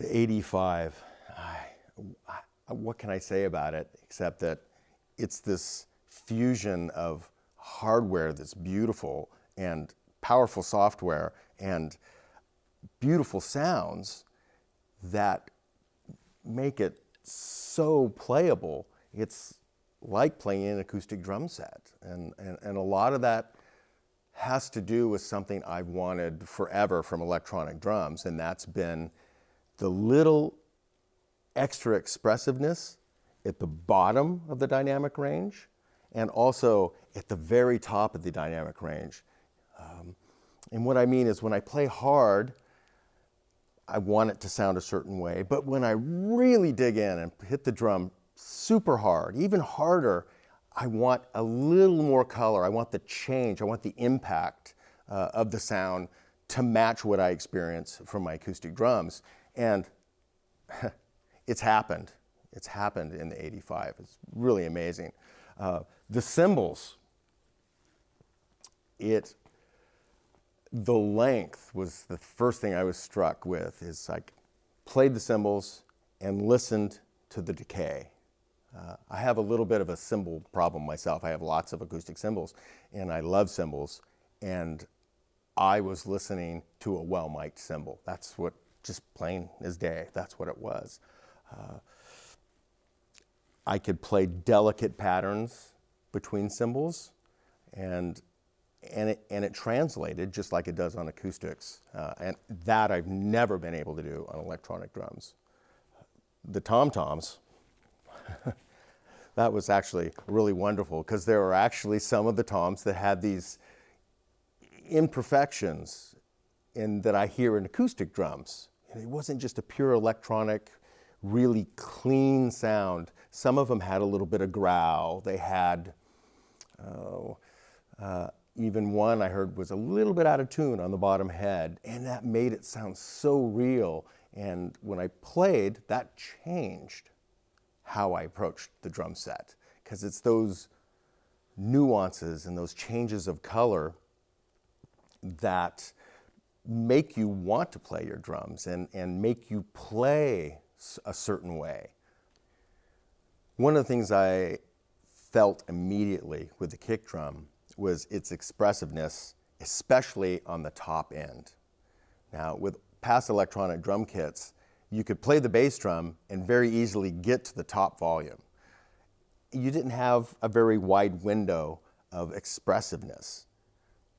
The AD5, what can I say about it except that it's this fusion of hardware that's beautiful and powerful software and beautiful sounds that make it so playable. It's like playing an acoustic drum set. And a lot of that has to do with something I've wanted forever from electronic drums, and that's been the little extra expressiveness at the bottom of the dynamic range and also at the very top of the dynamic range. And what I mean is when I play hard, I want it to sound a certain way, but when I really dig in and hit the drum super hard, even harder, I want a little more color. I want the change. I want the impact of the sound to match what I experience from my acoustic drums. And it's happened. It's happened in the AD5. It's really amazing. The cymbals, the length was the first thing I was struck with. Is I played the cymbals and listened to the decay. I have a little bit of a cymbal problem myself. I have lots of acoustic cymbals, and I love cymbals. And I was listening to a well-mic'd cymbal. That's what, just plain as day, that's what it was. I could play delicate patterns between cymbals, and it translated just like it does on acoustics. And that I've never been able to do on electronic drums. The tom-toms, that was actually really wonderful because there were actually some of the toms that had these imperfections that I hear in acoustic drums. And it wasn't just a pure electronic, really clean sound. Some of them had a little bit of growl. They had, even one I heard was a little bit out of tune on the bottom head, and that made it sound so real. And when I played, that changed how I approached the drum set, because it's those nuances and those changes of color that make you want to play your drums and make you play a certain way. One of the things I felt immediately with the kick drum was its expressiveness, especially on the top end. Now, with past electronic drum kits, you could play the bass drum and very easily get to the top volume. You didn't have a very wide window of expressiveness.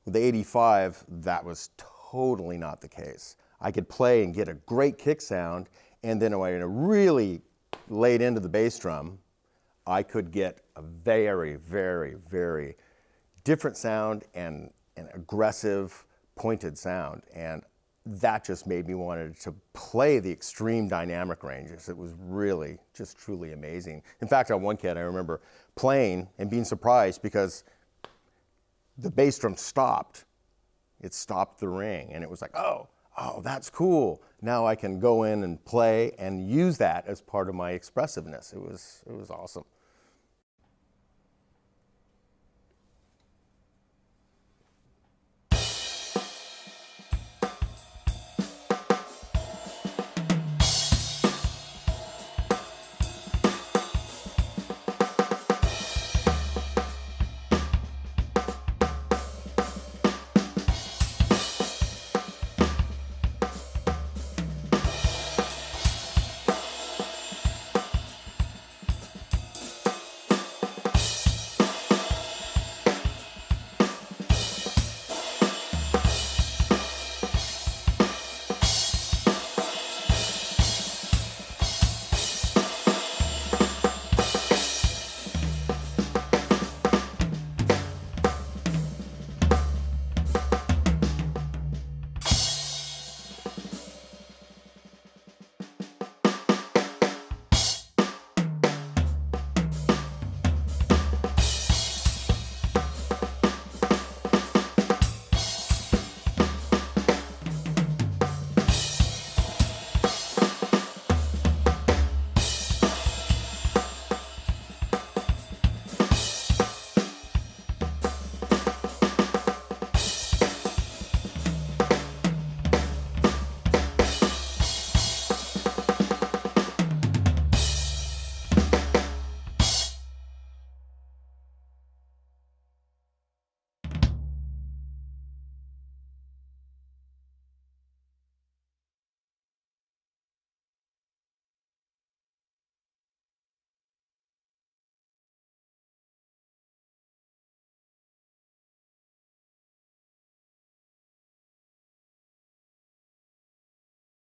With the AD5, that was totally not the case. I could play and get a great kick sound, and then when I really laid into the bass drum, I could get a very, very, very different sound and an aggressive, pointed sound. And that just made me want to play the extreme dynamic ranges. It was really just truly amazing. In fact, on one kit, I remember playing and being surprised because the bass drum stopped. It stopped the ring, and it was like, oh, that's cool. Now I can go in and play and use that as part of my expressiveness. It was awesome.